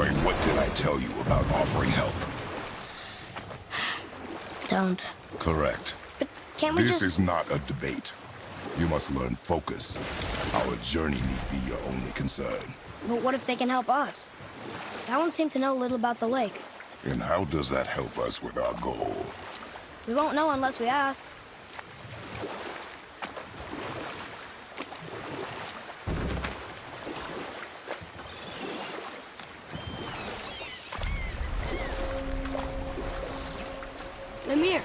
Boy, what did I tell you about offering help? Don't. Correct. But can't we This just... is not a debate. You must learn focus. Our journey need be your only concern. But what if they can help us? That one seemed to know a little about the lake. And how does that help us with our goal? We won't know unless we ask. Lemire,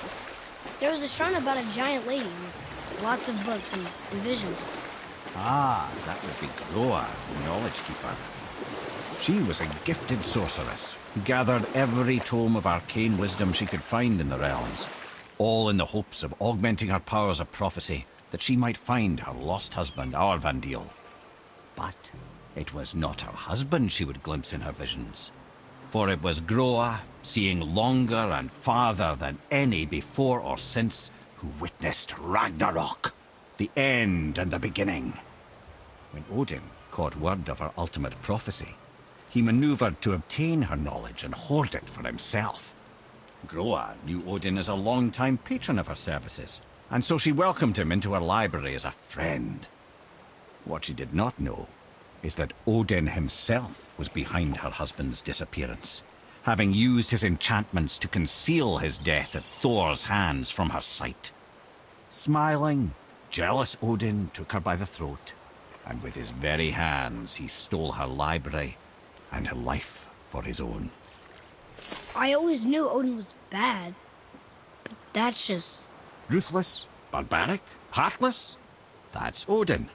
there was a shrine about a giant lady with lots of books and visions. Ah, that would be Groa, the Knowledge Keeper. She was a gifted sorceress who gathered every tome of arcane wisdom she could find in the realms, all in the hopes of augmenting her powers of prophecy that she might find her lost husband, Arvandil. But it was not her husband she would glimpse in her visions, for it was Groa, seeing longer and farther than any before or since, who witnessed Ragnarok, the end and the beginning. When Odin caught word of her ultimate prophecy, he maneuvered to obtain her knowledge and hoard it for himself. Groa knew Odin as a long-time patron of her services, and so she welcomed him into her library as a friend. What she did not know is that Odin himself was behind her husband's disappearance, having used his enchantments to conceal his death at Thor's hands from her sight. Smiling, jealous Odin took her by the throat, and with his very hands he stole her library and her life for his own. I always knew Odin was bad, but that's just... Ruthless, barbaric, heartless? That's Odin.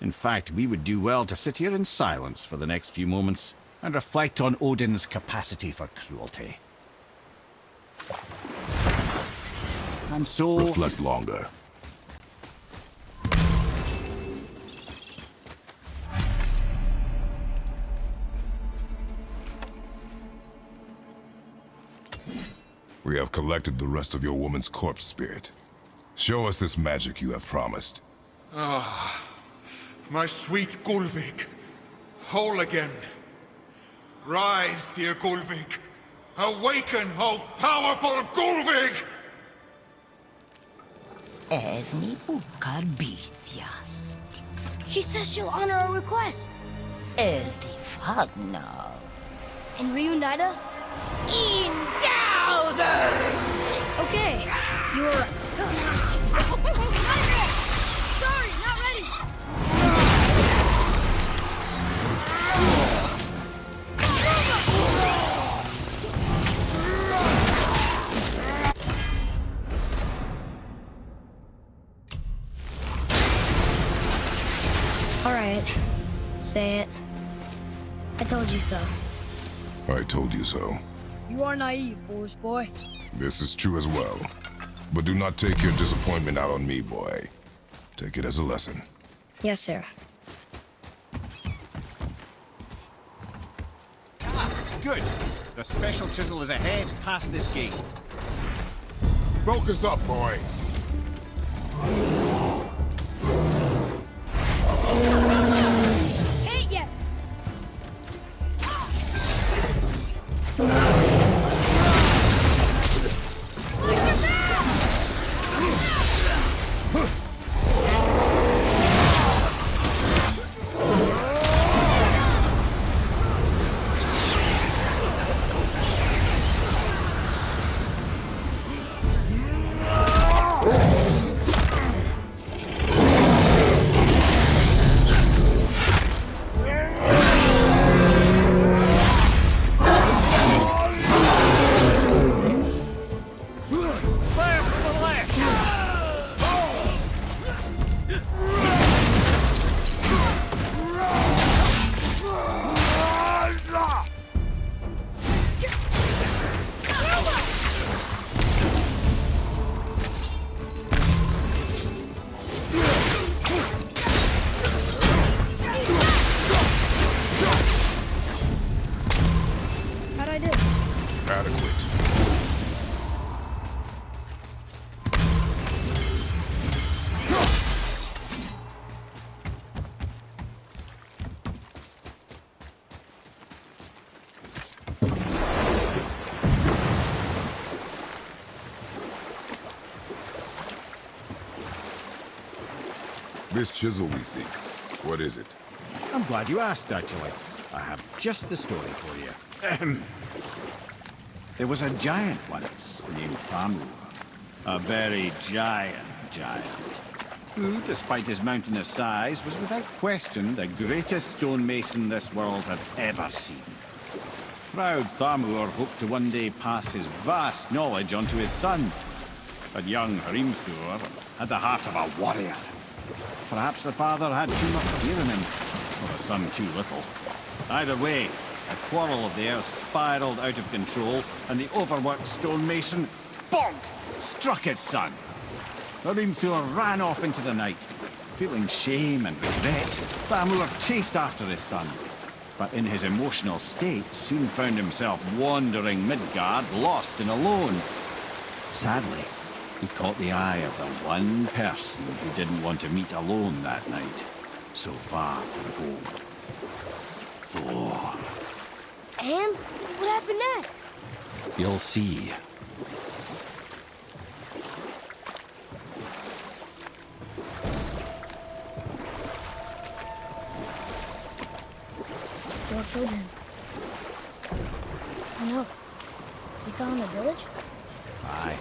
In fact, we would do well to sit here in silence for the next few moments and reflect on Odin's capacity for cruelty. And so... Reflect longer. We have collected the rest of your woman's corpse spirit. Show us this magic you have promised. My sweet Gulvik, whole again. Rise, dear Gulvik. Awaken, O powerful Gulvik! Erni bukar bitjast. She says she'll honor our request Erdi fagnar. and reunite us? Indauder! Okay, you were right. Sorry, not ready! All right, say it. I told you so. I told you so. You are naive, Forest Boy. This is true as well. But do not take your disappointment out on me, boy. Take it as a lesson. Yes, sir. Good. The special chisel is ahead past this gate. Focus up, boy. Hit yet! How'd I do? Adequate. This chisel we seek, what is it? I'm glad you asked, actually. I have just the story for you. Ahem. There was a giant once named THAMUR. A very giant, who, despite his mountainous size, was without question the greatest stonemason this world had ever seen. Proud THAMUR hoped to one day pass his vast knowledge on to his son. But young Hrimthur had the heart of a warrior. Perhaps the father had too much fear in him, or the son too little. Either way, a quarrel of theirs spiraled out of control, and the overworked stonemason, bonk, struck his son. Hrimthur ran off into the night. Feeling shame and regret, THAMUR chased after his son. But in his emotional state, soon found himself wandering Midgard, lost and alone. Sadly, he caught the eye of the one person he didn't want to meet alone that night, so far from home. Thor. And what happened next? You'll see. Thor killed him. Oh no. He fell in the village? Aye.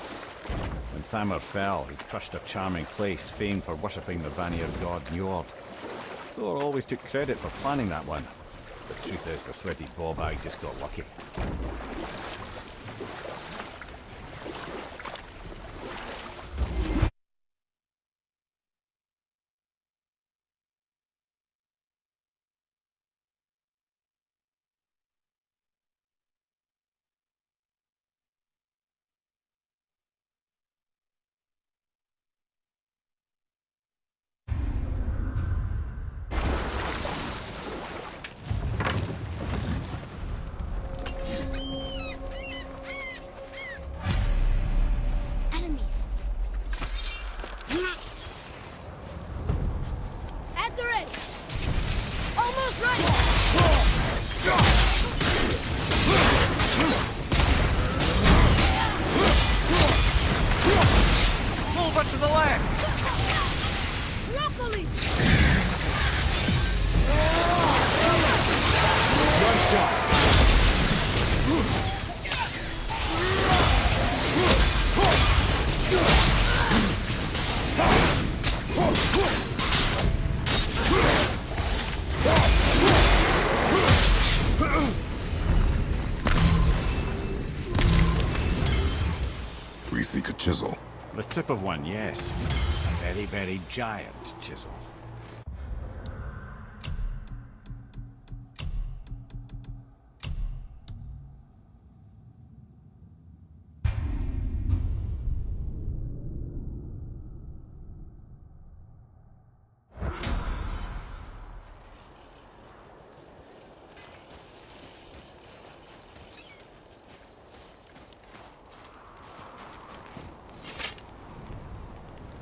When THAMUR fell, he crushed a charming place famed for worshipping the Vanir god Njord. Thor always took credit for planning that one. The truth is, the sweaty ball-bag just got lucky. Enemies. At the ready. Almost ready. Move it to the left! Broccoli. One shot! We seek a chisel. The tip of one, yes. A very, very giant chisel.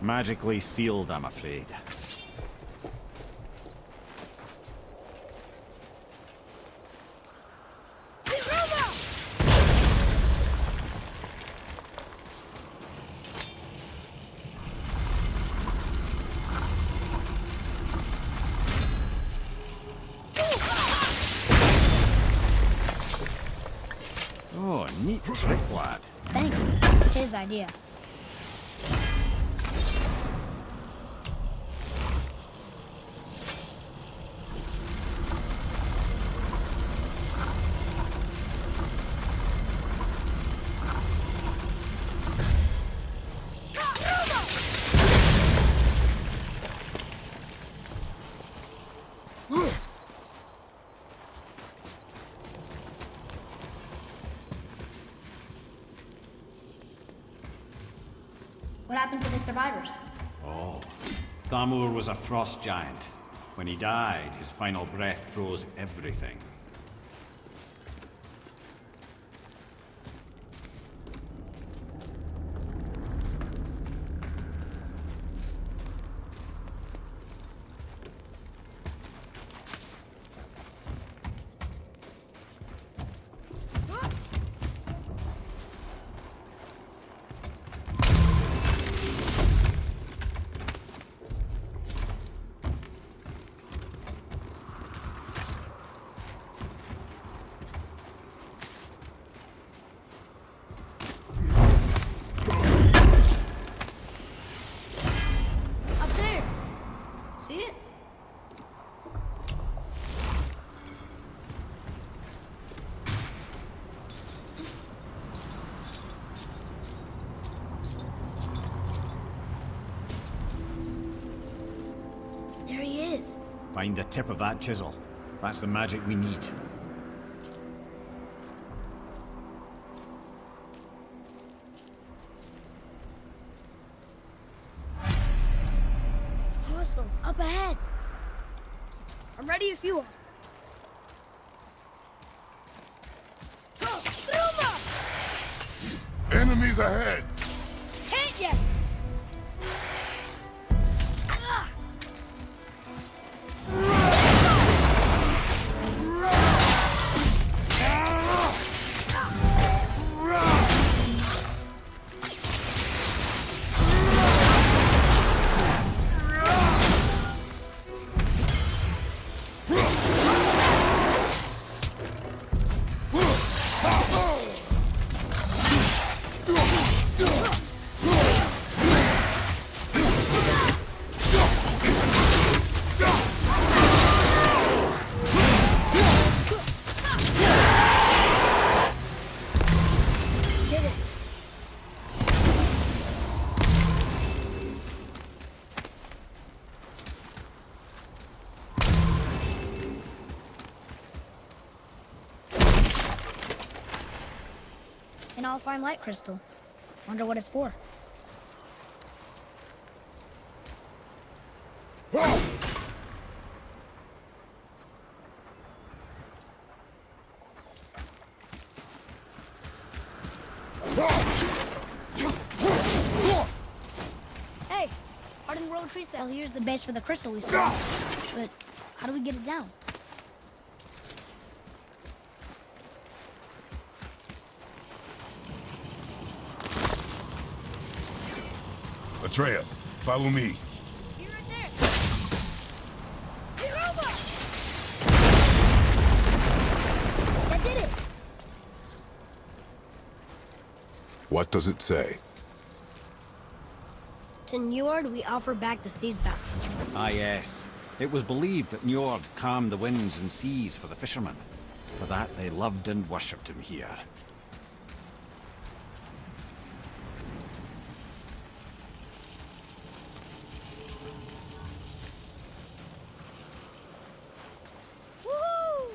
Magically sealed, I'm afraid. Oh, neat trick, lad. Thanks. His idea. What happened to the survivors? Oh, THAMUR was a frost giant. When he died, his final breath froze everything. Find the tip of that chisel. That's the magic we need. Hostiles up ahead. I'm ready if you are. Enemies ahead! Hit ya! An all-fine light crystal. Wonder what it's for. Hey, hardened world tree cell. Well, here's the base for the crystal we saw. But how do we get it down? Atreus, follow me. Be right there. Hiroma! That did it! What does it say? To Njord, we offer back the sea's bounty. Ah, yes. It was believed that Njord calmed the winds and seas for the fishermen. For that, they loved and worshipped him here. Woohoo!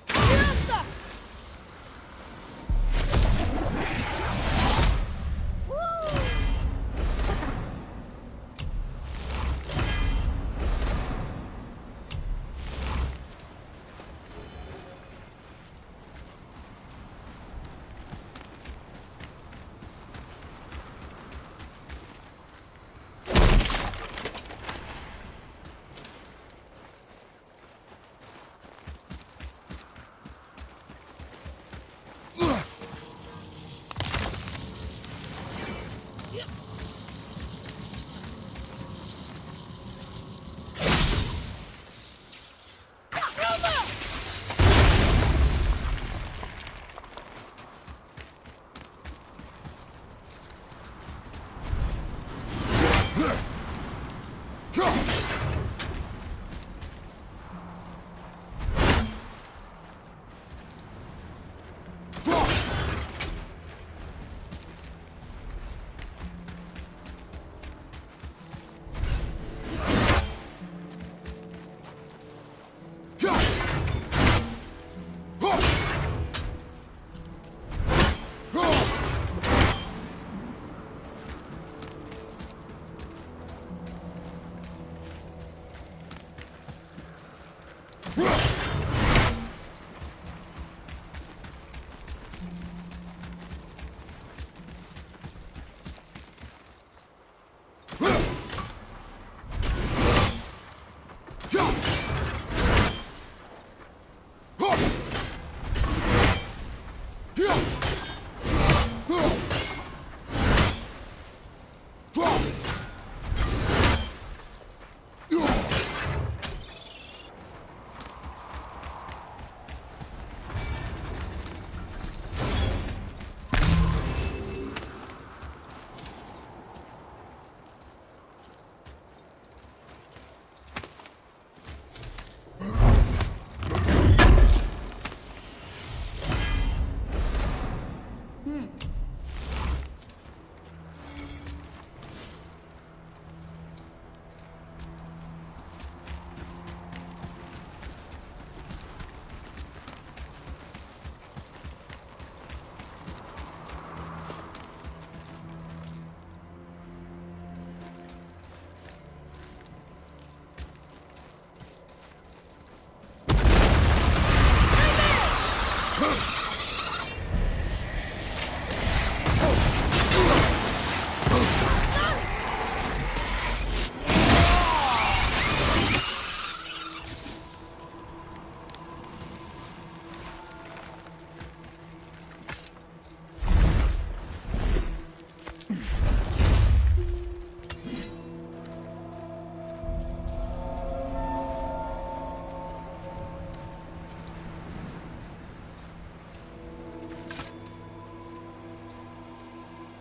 Hirasta! Woo!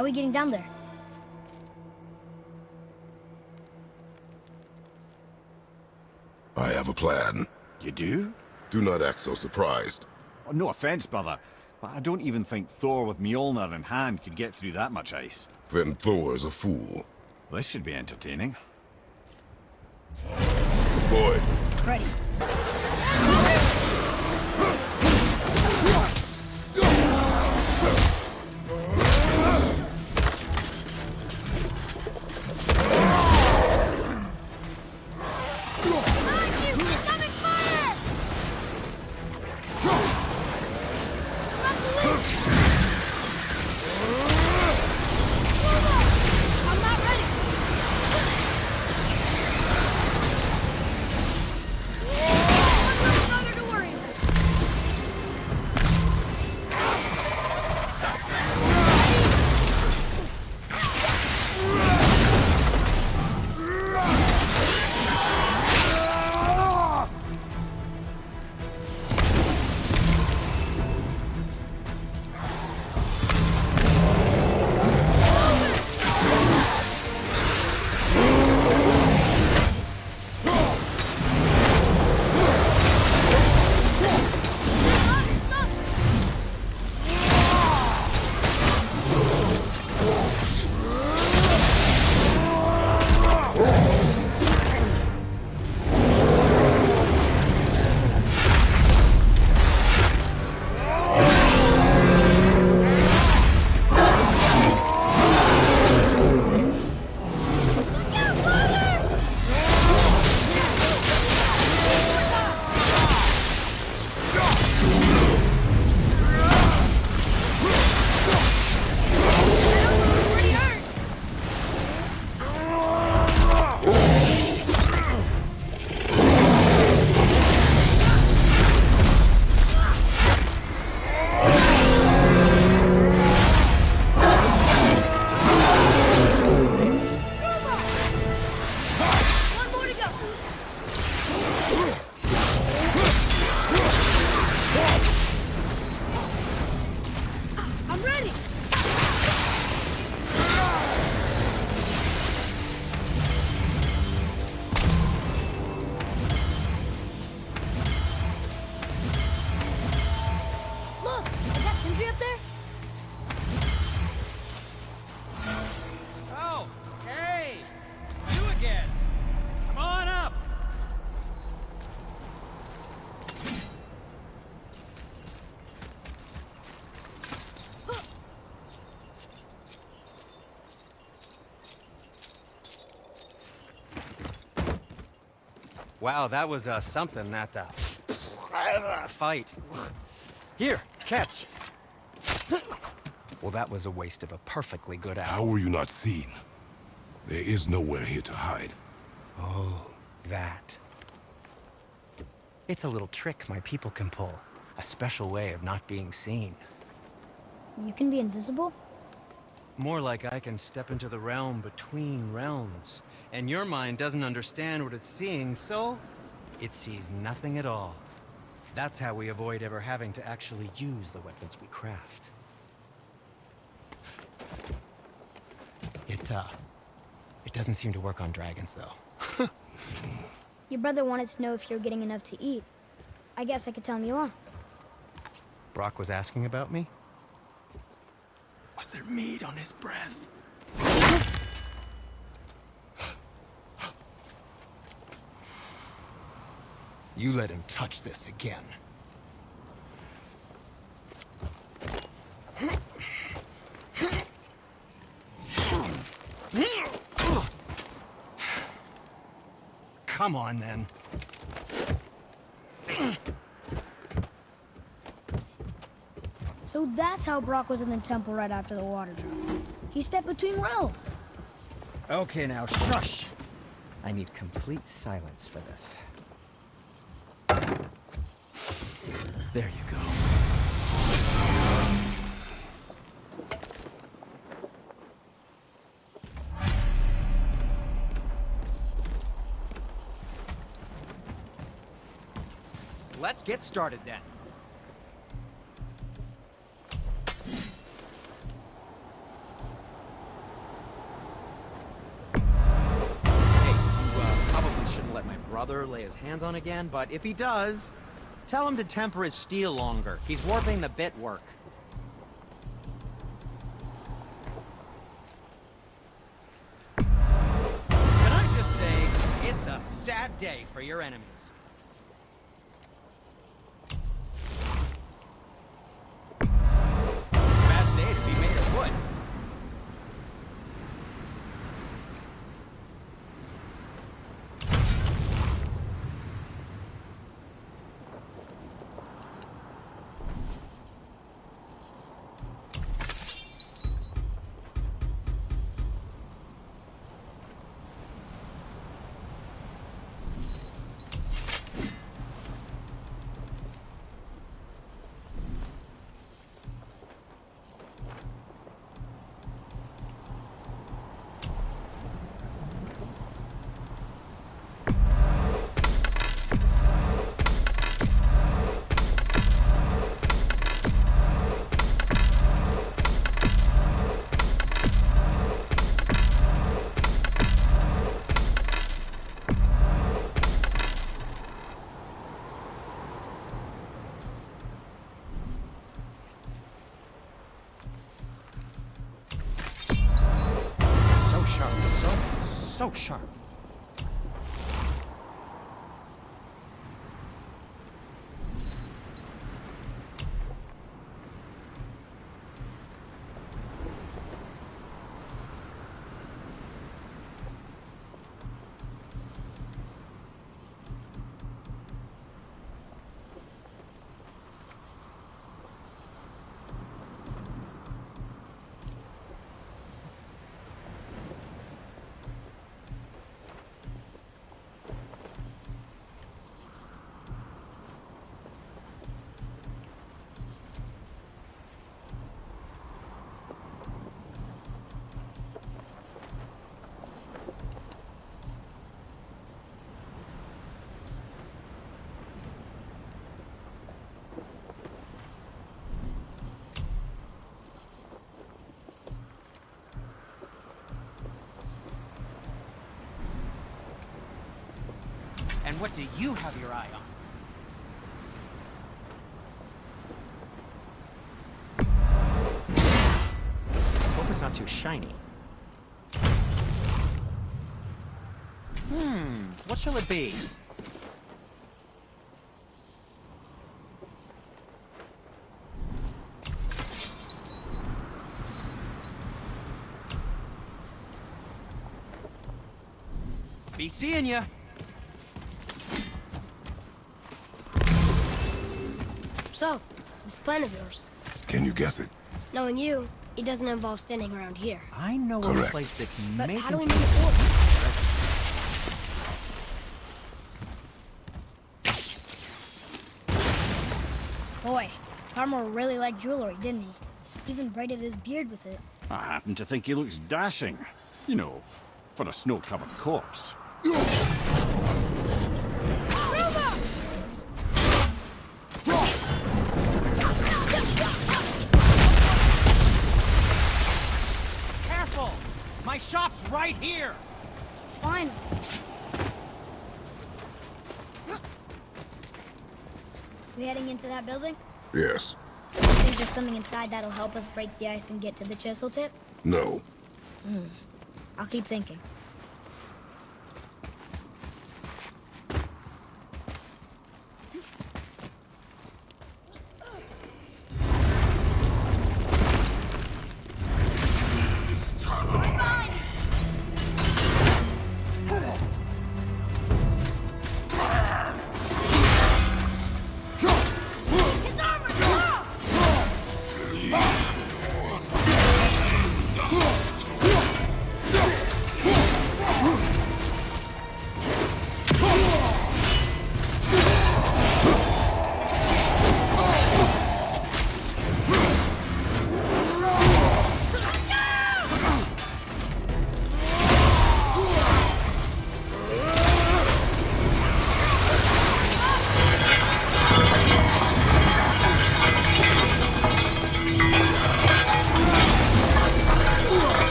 How are we getting down there? I have a plan. You do? Do not act so surprised. Oh, no offense, brother, but I don't even think Thor with Mjolnir in hand could get through that much ice. Then Thor's a fool. This should be entertaining. Boy, Ready. Wow, that was something, that fight. Here, catch. Well, that was a waste of a perfectly good how hour. were you not seen? There is nowhere here to hide. Oh, that. It's a little trick my people can pull. A special way of not being seen. You can be invisible? More like I can step into the realm between realms. And your mind doesn't understand what it's seeing, so it sees nothing at all. That's how we avoid ever having to actually use the weapons we craft. It doesn't seem to work on dragons, though. Your brother wanted to know if you're getting enough to eat. I guess I could tell him you are. Brock was asking about me? Was there meat on his breath? You let him touch this again. Come on, then. So that's how Brock was in the temple right after the water drop. He stepped between realms. Okay, now, shush! I need complete silence for this. There you go. Let's get started then. bother lay his hands on again, but if he does, tell him to temper his steel longer. He's warping the bit work. Can I just say, it's a sad day for your enemies. Bad day to be made of wood. So sharp. And what do you have your eye on? Hope it's not too shiny. What shall it be? Be seeing ya. So, this plan of yours. Can you guess it? Knowing you, it doesn't involve standing around here. I know of a Correct. place that's But making how do we make it work? Boy, Farmer really liked jewelry, didn't he? Even braided his beard with it. I happen to think he looks dashing. You know, for a snow-covered corpse. Careful! My shop's right here! Fine. We heading into that building? Yes. Think there's something inside that'll help us break the ice and get to the chisel tip? No. I'll keep thinking.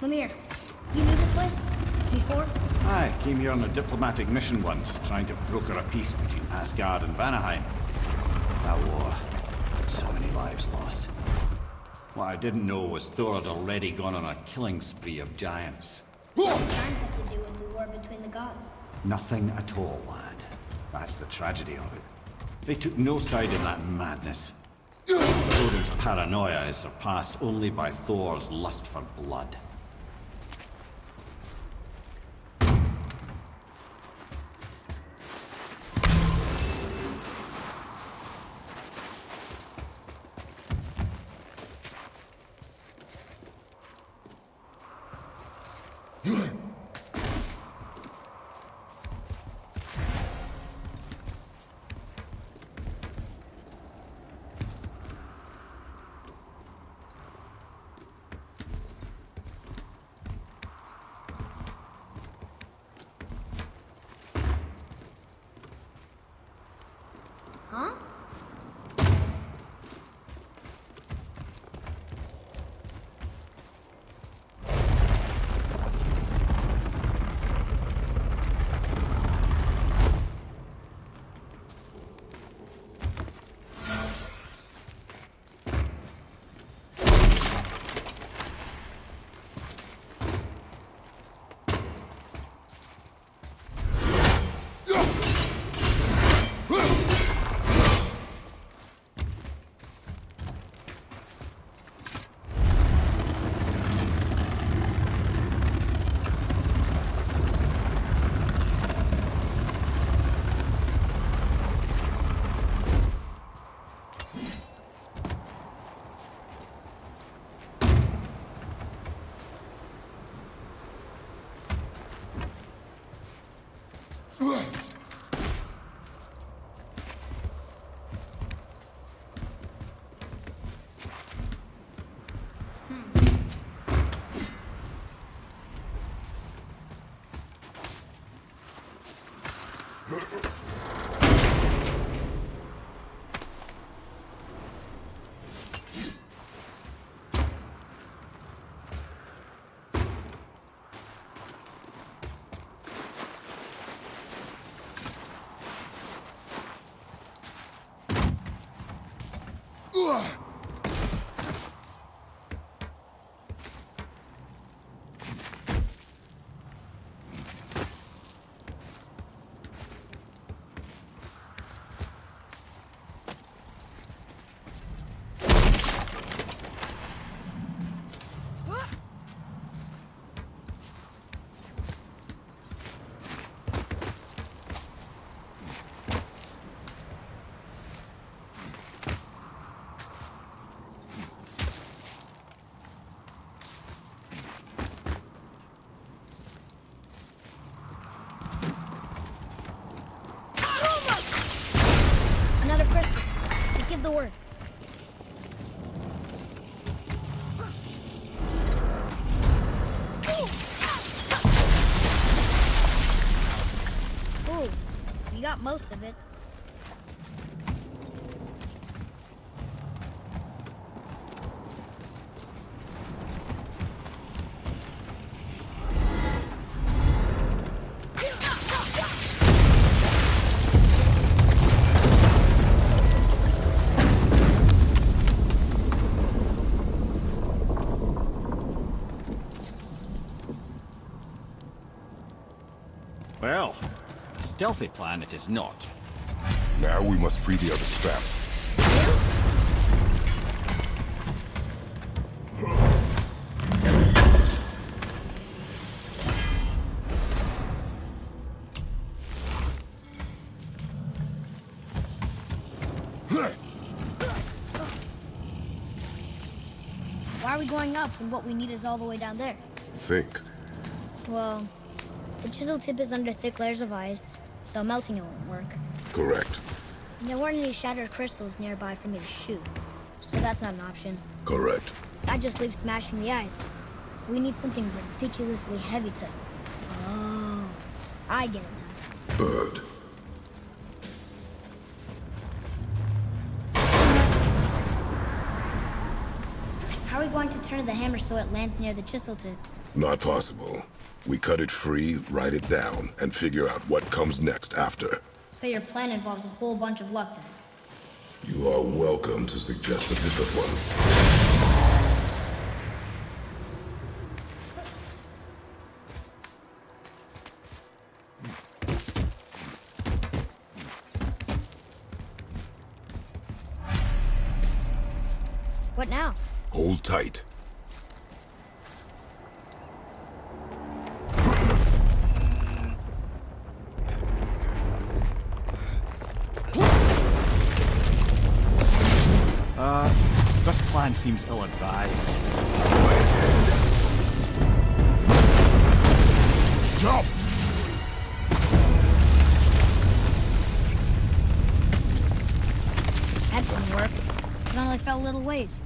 Lemire, you knew this place? Before? I came here on a diplomatic mission once, trying to broker a peace between Asgard and Vanaheim. That war. So many lives lost. What I didn't know was Thor had already gone on a killing spree of giants. What did giants have to do with the war between the gods? Nothing at all, lad. That's the tragedy of it. They took no side in that madness. Odin's paranoia is surpassed only by Thor's lust for blood. Huh? Another crystal. Just give the word. Ooh, you got most of it. Well, a stealthy plan it is not. Now we must free the other's family. Why are we going up when what we need is all the way down there? Think. Well, the chisel tip is under thick layers of ice, so melting it won't work. Correct. And there weren't any shattered crystals nearby for me to shoot, so that's not an option. Correct. That just leaves smashing the ice. We need something ridiculously heavy to... Oh, I get it now. Bird. How are we going to turn the hammer so it lands near the chisel tip? Not possible. We cut it free, write it down, and figure out what comes next after. So your plan involves a whole bunch of luck then. You are welcome to suggest a different one. What now? Hold tight. This plan seems ill-advised. Jump! That didn't work. It only fell a little ways.